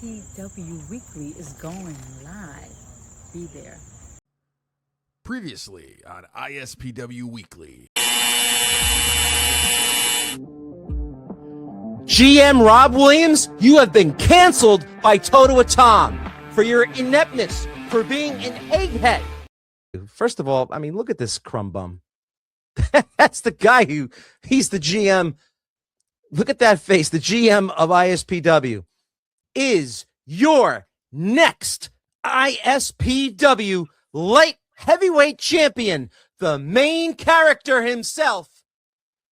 ISPW Weekly is going live. Be there. Previously on ISPW Weekly. GM Rob Williams, you have been canceled by Toto Tom for your ineptness, for being an egghead. First of all, I mean, look at this crumb bum. That's the guy he's the GM. Look at that face. The GM of ISPW is your next ISPW light heavyweight champion, the main character himself,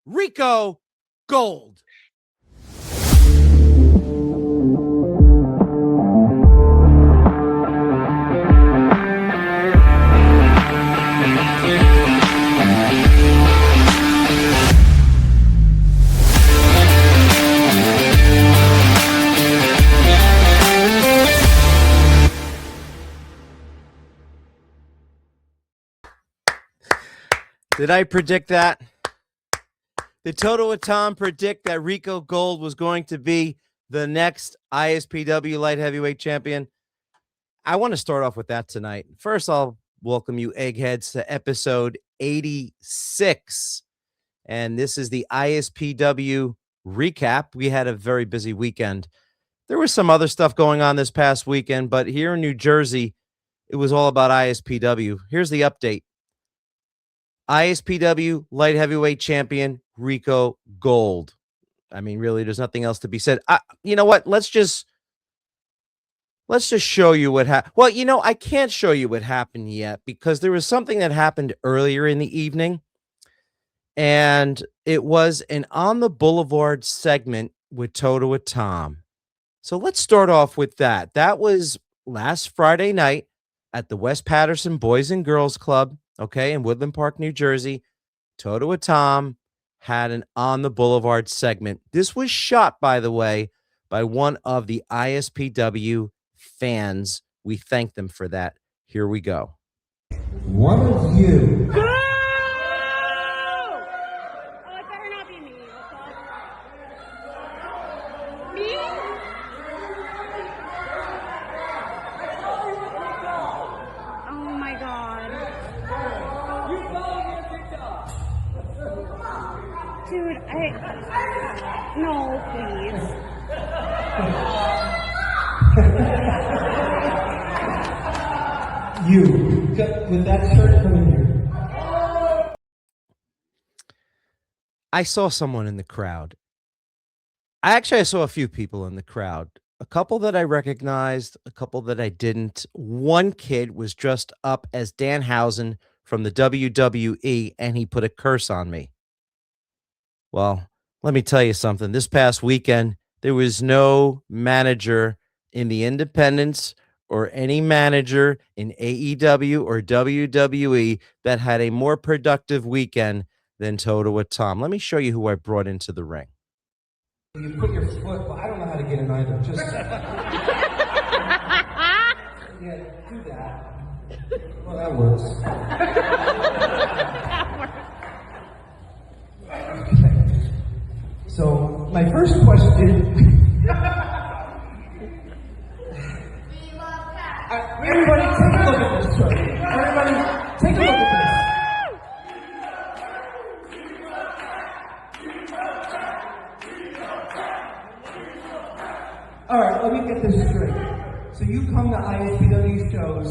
Rico Gold. Did I predict that? Did Toto Tom predict that Rico Gold was going to be the next ISPW light heavyweight champion? I want to start off with that tonight. First, I'll welcome you eggheads to episode 86. And this is the ISPW recap. We had a very busy weekend. There was some other stuff going on this past weekend, but here in New Jersey, it was all about ISPW. Here's the update. ISPW light heavyweight champion Rico Gold. I mean, really, there's nothing else to be said. You know what? Let's just show you what happened. Well, you know, I can't show you what happened yet because there was something that happened earlier in the evening, and it was an On the Boulevard segment with Toto Tom. So let's start off with that. That was last Friday night at the West Patterson Boys and Girls Club. Okay, in Woodland Park, New Jersey, Toto Tom had an On the Boulevard segment. This was shot, by the way, by one of the ISPW fans. We thank them for that. Here we go. One of you. Go! Oh, it better not be me. Me? Oh my God. Dude, no, please. You. With that shirt, come in here. I saw someone in the crowd. I saw a few people in the crowd. A couple that I recognized, a couple that I didn't. One kid was dressed up as Danhausen from the WWE, and he put a curse on me. Well, let me tell you something. This past weekend, there was no manager in the independents or any manager in AEW or WWE that had a more productive weekend than Toto Tom. Let me show you who I brought into the ring. You put your foot, well, I don't know how to get in either. Just, yeah, do that. Well, that works. Okay. So, my first question is, everybody take a look at this chart. Everybody take a look at this. All right, let me get this straight. So you come to ISPW shows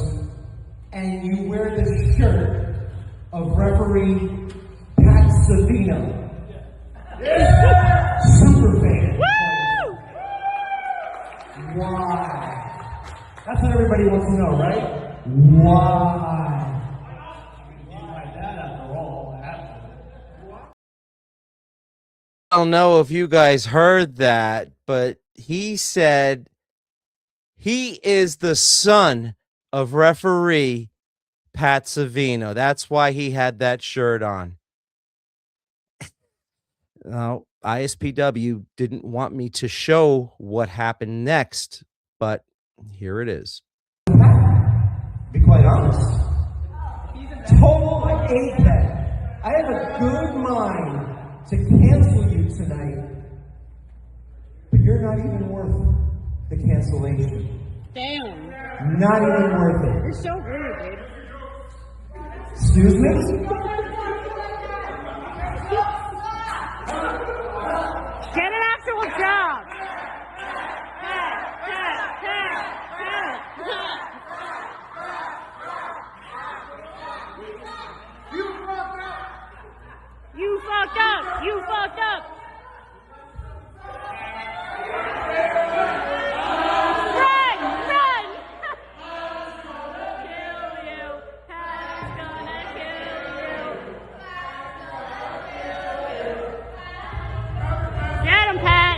and you wear this shirt of referee Pat Savino. Yeah. Super fan. Woo! Why? That's what everybody wants to know, right? Why? I don't know if you guys heard that, but he said he is the son of referee Pat Savino. That's why he had that shirt on. Now, ISPW didn't want me to show what happened next, but here it is. Be quite honest. Total egghead. I have a good mind to cancel you tonight, but you're not even worth the cancel. cancellation. Damn. Not even worth it. You're so rude, dude. Excuse me? Get an actual job. You fucked up. You fucked up. Run! Run! Kill you. Pat's gonna kill you. Get him, Pat.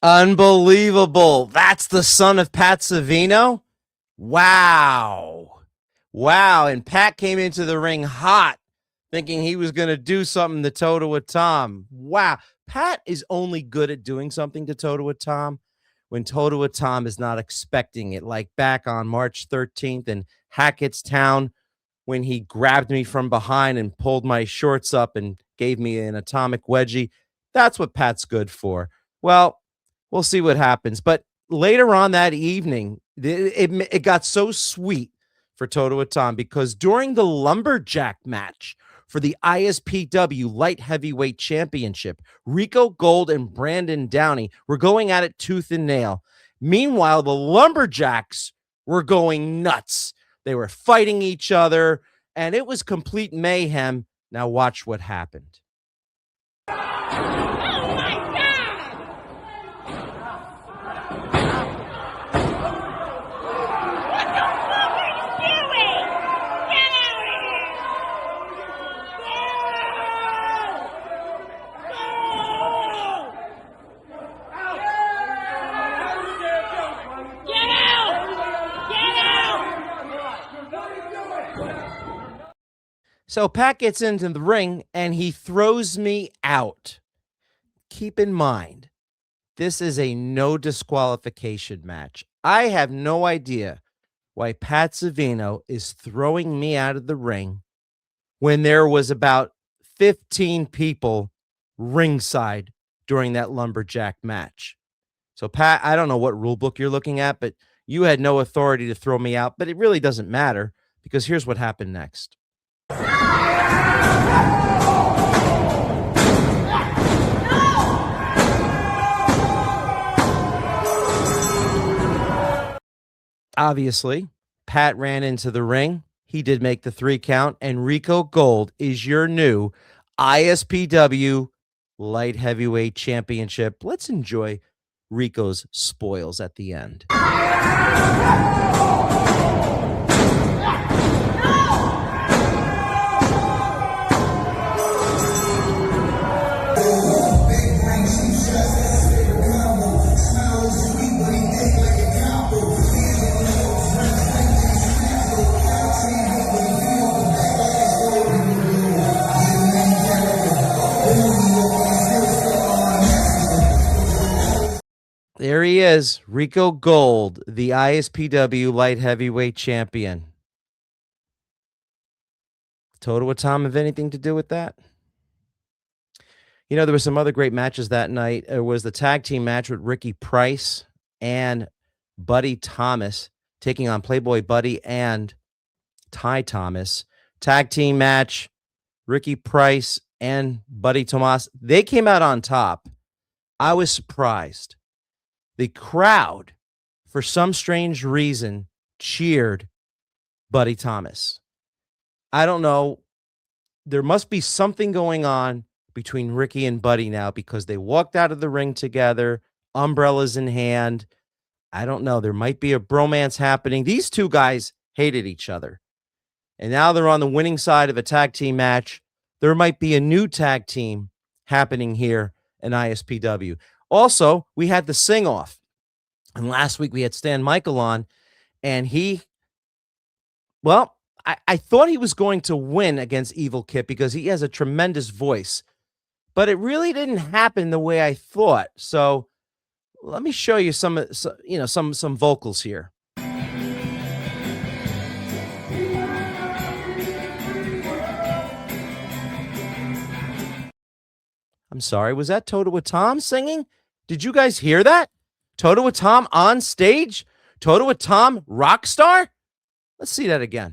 Unbelievable. That's the son of Pat Savino? Wow. Wow. And Pat came into the ring hot, thinking he was going to do something to Toto with Tom. Wow. Pat is only good at doing something to Toto with Tom when Toto with Tom is not expecting it, like back on March 13th in Hackett's Town when he grabbed me from behind and pulled my shorts up and gave me an atomic wedgie. That's what Pat's good for. Well, we'll see what happens. But later on that evening, it got so sweet for Toto with Tom because during the lumberjack match for the ISPW Light Heavyweight Championship, Rico Gold and Brandon Downey were going at it tooth and nail. Meanwhile, the lumberjacks were going nuts. They were fighting each other, and it was complete mayhem. Now watch what happened. So Pat gets into the ring and he throws me out. Keep in mind, this is a no disqualification match. I have no idea why Pat Savino is throwing me out of the ring when there was about 15 people ringside during that lumberjack match. So Pat, I don't know what rule book you're looking at, but you had no authority to throw me out, but it really doesn't matter because here's what happened next. Obviously, Pat ran into the ring. He did make the 3 count, and Rico Gold is your new ISPW Light Heavyweight Championship. Let's enjoy Rico's spoils at the end. There he is, Rico Gold, the ISPW Light Heavyweight Champion. Toto with Tom have anything to do with that? You know, there were some other great matches that night. There was the tag team match with Ricky Price and Buddy Thomas taking on Playboy Buddy and Ty Thomas. Tag team match, Ricky Price and Buddy Thomas. They came out on top. I was surprised. The crowd, for some strange reason, cheered Buddy Thomas. I don't know. There must be something going on between Ricky and Buddy now because they walked out of the ring together, umbrellas in hand. I don't know. There might be a bromance happening. These two guys hated each other. And now they're on the winning side of a tag team match. There might be a new tag team happening here in ISPW. Also, we had the sing-off. And last week we had Stan Michael on, and I thought he was going to win against Evil Kip because he has a tremendous voice. But it really didn't happen the way I thought. So let me show you some vocals here. I'm sorry, was that Toto with Tom singing? Did you guys hear that? Toto with Tom on stage? Toto with Tom rock star? Let's see that again.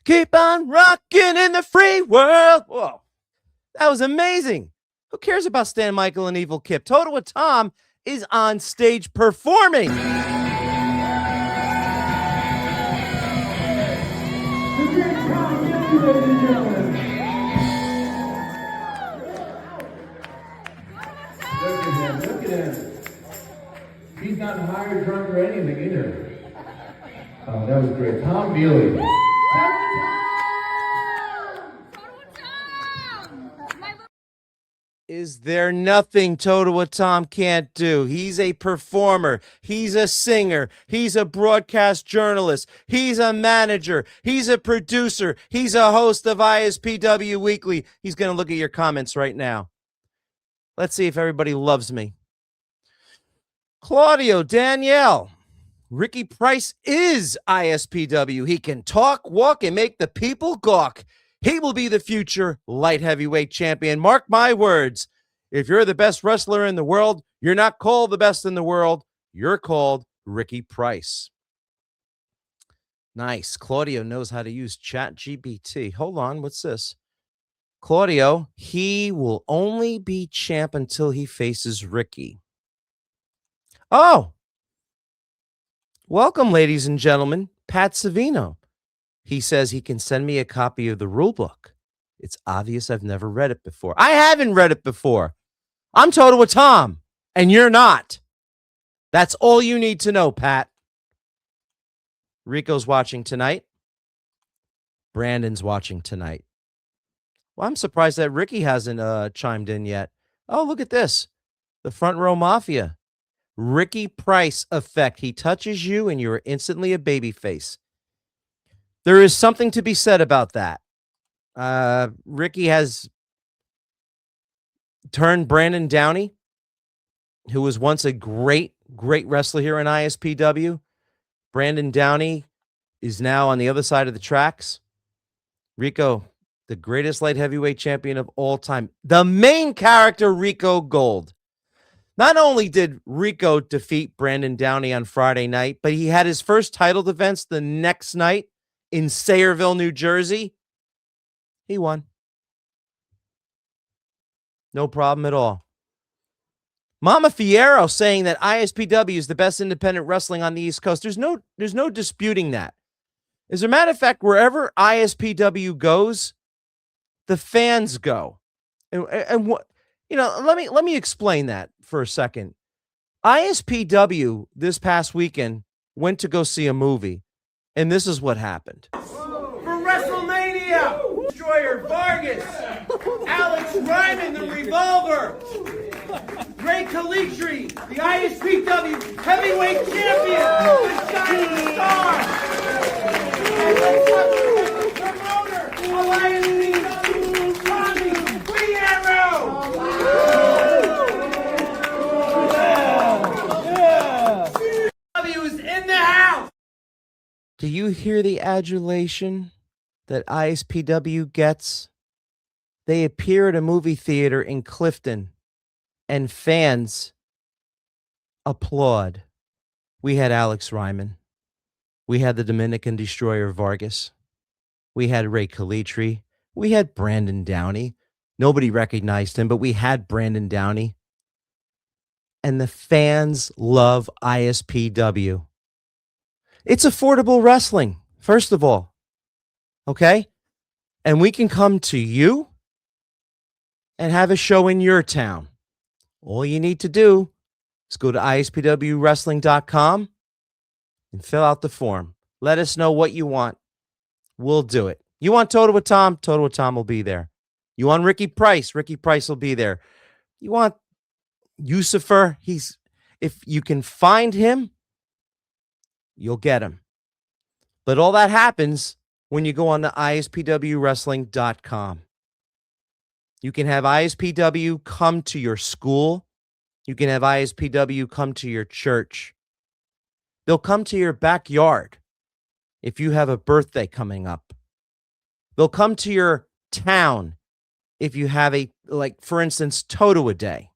Keep on rocking in the free world. Whoa, that was amazing. Who cares about Stan Michael and Evil Kip? Toto with Tom is on stage performing. Look at him. He's not hired, drunk, or anything either. Oh, that was great. Tom Bealey. Is there nothing Toto with Tom can't do? He's a performer. He's a singer. He's a broadcast journalist. He's a manager. He's a producer. He's a host of ISPW Weekly. He's going to look at your comments right now. Let's see if everybody loves me. Claudio, Danielle, Ricky Price is ISPW. He can talk, walk, and make the people gawk. He will be the future light heavyweight champion. Mark my words. If you're the best wrestler in the world, you're not called the best in the world. You're called Ricky Price. Nice. Claudio knows how to use ChatGPT. Hold on. What's this? Claudio, he will only be champ until he faces Ricky. Oh. Welcome, ladies and gentlemen. Pat Savino. He says he can send me a copy of the rule book. It's obvious I've never read it before. I haven't read it before. I'm Toto with Tom, and you're not. That's all you need to know, Pat. Rico's watching tonight. Brandon's watching tonight. Well, I'm surprised that Ricky hasn't chimed in yet. Oh, look at this. The Front Row Mafia. Ricky Price effect. He touches you, and you're instantly a babyface. There is something to be said about that. Ricky has turned Brandon Downey, who was once a great wrestler here in ISPW. Brandon Downey is now on the other side of the tracks. Rico, the greatest light heavyweight champion of all time. The main character, Rico Gold. Not only did Rico defeat Brandon Downey on Friday night, but he had his first title defense the next night in Sayerville, New Jersey. He won. No problem at all. Mama Fierro saying that ISPW is the best independent wrestling on the East Coast. There's no disputing that. As a matter of fact, wherever ISPW goes, the fans go. And what, let me explain that for a second. ISPW this past weekend went to go see a movie. And this is what happened. For WrestleMania, Destroyer Vargas, Alex Ryman, the Revolver, Ray Calitri, the ISPW Heavyweight Champion, the Shining Star, and the promoter of ISPW, Tommy Fierro. W is in the house. Do you hear the adulation that ISPW gets? They appear at a movie theater in Clifton, and fans applaud. We had Alex Ryman. We had the Dominican Destroyer Vargas. We had Ray Calitri. We had Brandon Downey. Nobody recognized him, but we had Brandon Downey. And the fans love ISPW. It's affordable wrestling, first of all. Okay? And we can come to you and have a show in your town. All you need to do is go to ispwwrestling.com and fill out the form. Let us know what you want. We'll do it. You want Toto with Tom? Toto with Tom will be there. You want Ricky Price? Ricky Price will be there. You want Yusufer? If you can find him, you'll get him. But all that happens when you go on to ispwwrestling.com. You can have ISPW come to your school. You can have ISPW come to your church. They'll come to your backyard if you have a birthday coming up. They'll come to your town if you have for instance, Totowa Day.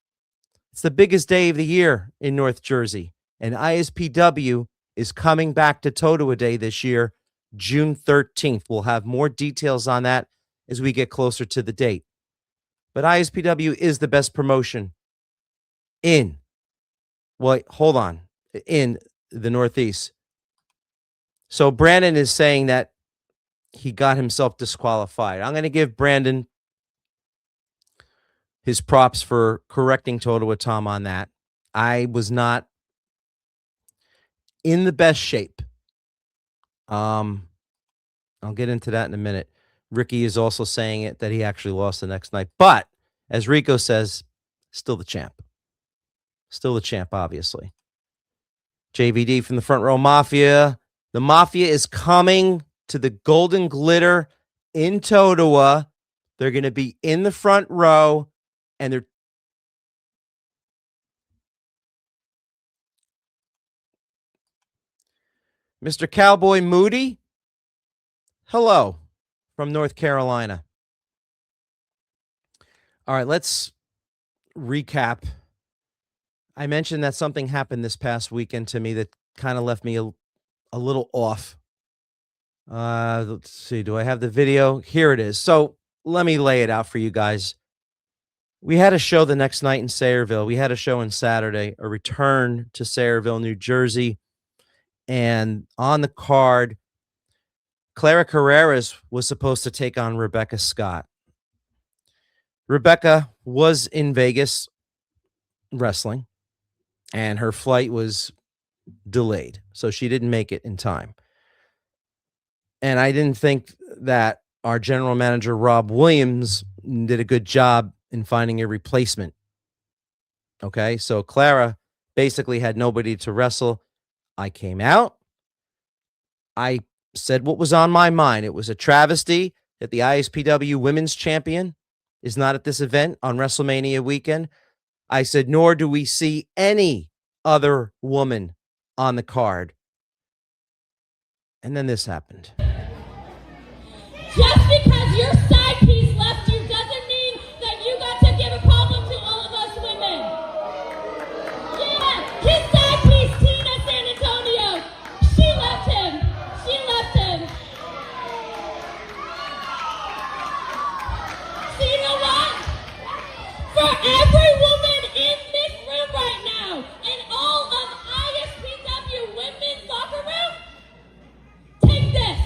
It's the biggest day of the year in North Jersey, and ISPW is coming back to Totowa Day this year, June 13th. We'll have more details on that as we get closer to the date. But ISPW is the best promotion in the Northeast. So Brandon is saying that he got himself disqualified. I'm going to give Brandon his props for correcting Totowa Tom on that. I was not in the best shape. I'll get into that in a minute. Ricky is also saying that he actually lost the next night. But as Rico says, still the champ. Still the champ, obviously. JVD from the Front Row Mafia. The Mafia is coming to the Golden Glitter in Totowa. They're going to be in the front row, and they're Mr. Cowboy Moody. Hello from North Carolina. All right, let's recap. I mentioned that something happened this past weekend to me that kind of left me a little off. Let's see. Do I have the video? Here it is. So let me lay it out for you guys. We had a show the next night in Sayerville. We had a show on Saturday, a return to Sayerville, New Jersey. And on the card, Clara Carreras was supposed to take on Rebecca Scott. Rebecca was in Vegas wrestling, and her flight was delayed, so she didn't make it in time. And I didn't think that our general manager, Rob Williams, did a good job in finding a replacement. Okay, so Clara basically had nobody to wrestle. I came out. I said what was on my mind. It was a travesty that the ISPW Women's Champion is not at this event on WrestleMania weekend. I said, nor do we see any other woman on the card. And then this happened. Just because your side piece left you doesn't mean that you got to give a problem to all of us women. Yeah, his side piece, Tina San Antonio, she left him. She left him. So you know what? For every woman in this room right now, in all of ISPW women's locker room, take this.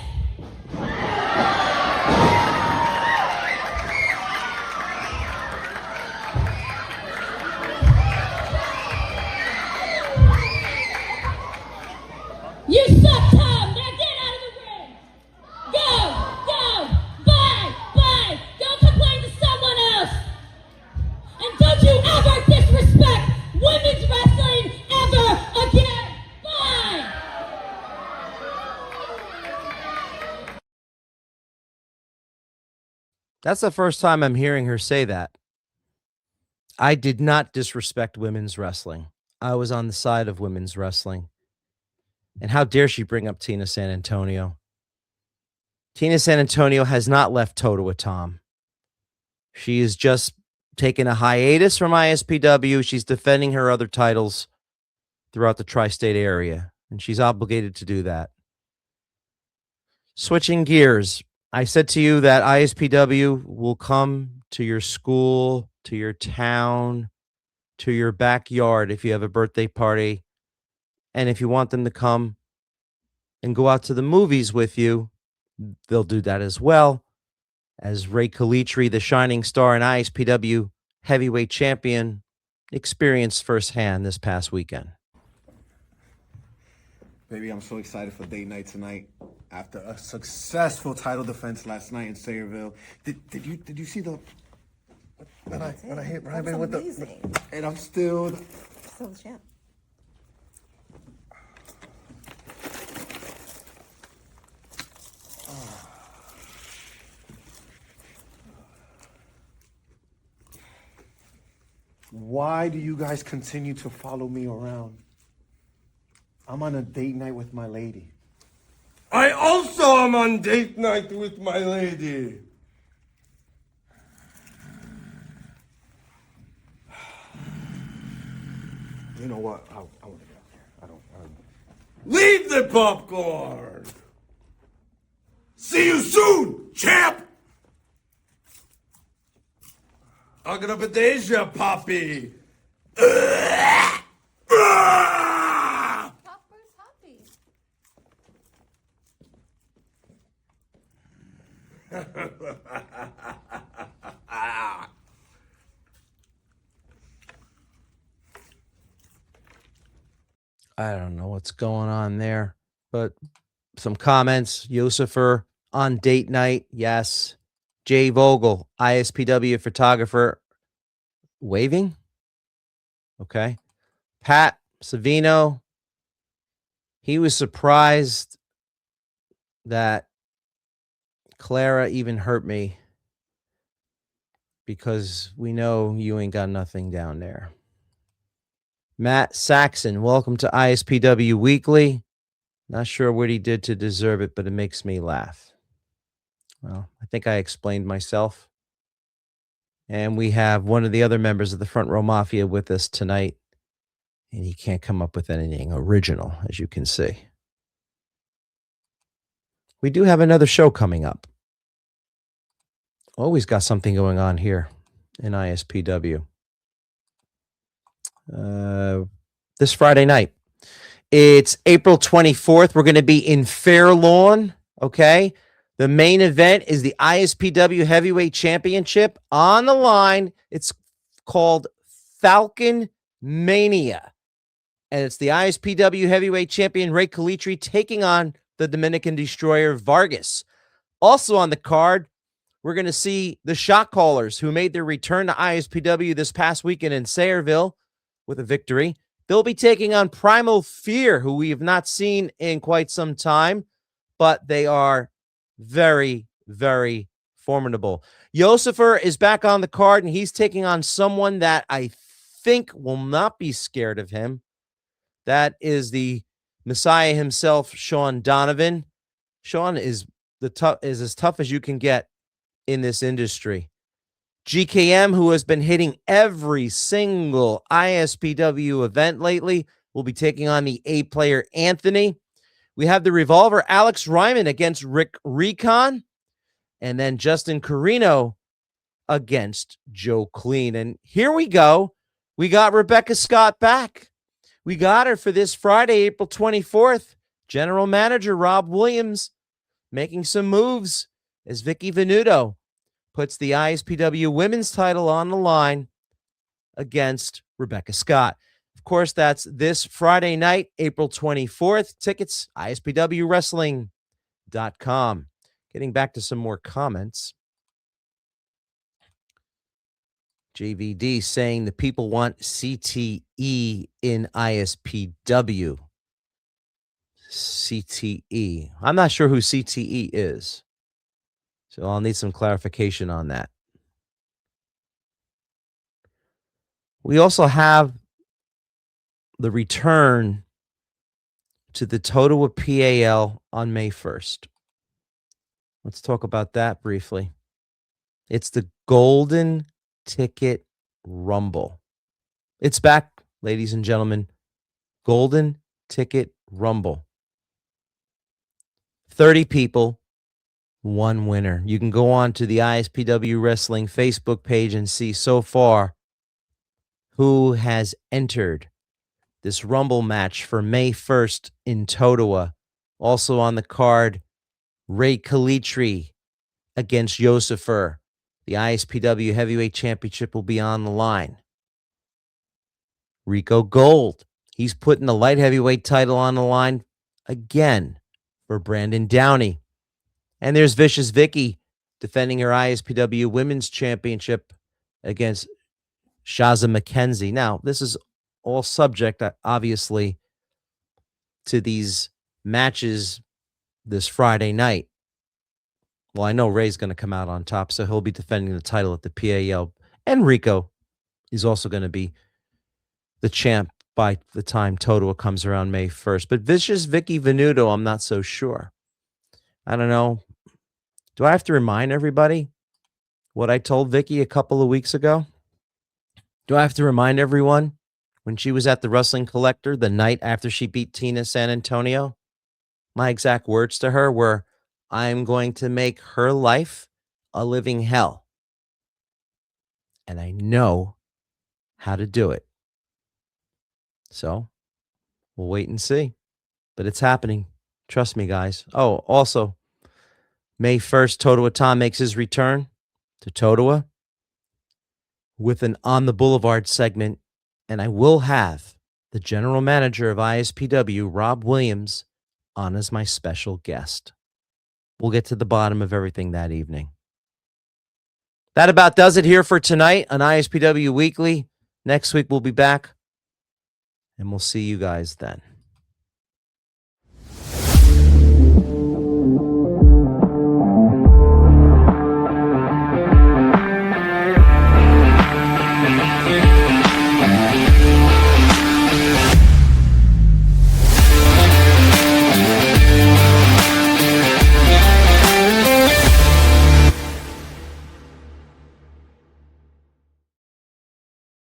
You suck, Tom. Now get out of the ring. Go. Bye. Don't complain to someone else. And don't you ever disrespect women's wrestling ever again. Bye. That's the first time I'm hearing her say that. I did not disrespect women's wrestling. I was on the side of women's wrestling. And how dare she bring up Tina San Antonio? Tina San Antonio has not left Totowa Tom. She is just taking a hiatus from ISPW. She's defending her other titles throughout the tri-state area, and she's obligated to do that. Switching gears, I said to you that ISPW will come to your school, to your town, to your backyard if you have a birthday party. And if you want them to come and go out to the movies with you, they'll do that as well. As Ray Calitri, the shining star and ISPW heavyweight champion, experienced firsthand this past weekend. Baby, I'm so excited for date night tonight. After a successful title defense last night in Sayerville. Did you see the When I hit That Ryman was with amazing. and I'm still. Still the champ. Why do you guys continue to follow me around? I'm on a date night with my lady. I also am on date night with my lady. You know what? I want to get out here. I don't. Leave the popcorn. See you soon, champ. Agradabadasia, Poppy. I don't know what's going on there, but some comments. Yusufer on date night. Yes. Jay Vogel, ISPW photographer, waving. Okay. Pat Savino, he was surprised that Clara even hurt me because we know you ain't got nothing down there. Matt Saxon, welcome to ISPW Weekly. Not sure what he did to deserve it, but it makes me laugh. Well, I think I explained myself. And we have one of the other members of the Front Row Mafia with us tonight. And he can't come up with anything original, as you can see. We do have another show coming up. Always got something going on here in ISPW. This Friday night. It's April 24th. We're going to be in Fair Lawn. Okay. The main event is the ISPW Heavyweight Championship on the line. It's called Falcon Mania. And it's the ISPW Heavyweight Champion Ray Calitri taking on the Dominican Destroyer Vargas. Also on the card, we're going to see the Shot Callers who made their return to ISPW this past weekend in Sayerville with a victory. They'll be taking on Primal Fear, who we have not seen in quite some time, but they are very, very formidable. Yosifer is back on the card, and he's taking on someone that I think will not be scared of him. That is the Messiah himself, Sean Donovan. Sean is as tough as you can get in this industry. GKM, who has been hitting every single ISPW event lately, will be taking on the A player Anthony. We have the Revolver Alex Ryman against Rick Recon, and then Justin Carino against Joe Clean. And here we go. We got Rebecca Scott back. We got her for this Friday, April 24th. General Manager Rob Williams making some moves as Vicky Venuto puts the ISPW women's title on the line against Rebecca Scott. Of course, that's this Friday night, April 24th. Tickets, ISPWWrestling.com. Getting back to some more comments. JVD saying the people want CTE in ISPW. CTE. I'm not sure who CTE is. So I'll need some clarification on that. We also have the return to the Totowa PAL on May 1st. Let's talk about that briefly. It's the Golden Ticket Rumble. It's back, ladies and gentlemen. Golden Ticket Rumble. 30 people. One winner. You can go on to the ISPW Wrestling Facebook page and see so far who has entered this Rumble match for May 1st in Totowa. Also on the card, Ray Calitri against Yosifer. The ISPW Heavyweight Championship will be on the line. Rico Gold. He's putting the light heavyweight title on the line again for Brandon Downey. And there's Vicious Vicky defending her ISPW Women's Championship against Shaza McKenzie. Now, this is all subject, obviously, to these matches this Friday night. Well, I know Ray's going to come out on top, so he'll be defending the title at the PAL. And Rico is also going to be the champ by the time Totowa comes around May 1st. But Vicious Vicky Venuto, I'm not so sure. I don't know. Do I have to remind everybody what I told Vicky a couple of weeks ago? Do I have to remind everyone when she was at the Wrestling Collector the night after she beat Tina San Antonio? My exact words to her were, I'm going to make her life a living hell. And I know how to do it. So we'll wait and see. But it's happening. Trust me, guys. Oh, also, May 1st, Totowa Tom makes his return to Totowa with an On the Boulevard segment. And I will have the general manager of ISPW, Rob Williams, on as my special guest. We'll get to the bottom of everything that evening. That about does it here for tonight on ISPW Weekly. Next week we'll be back, and we'll see you guys then.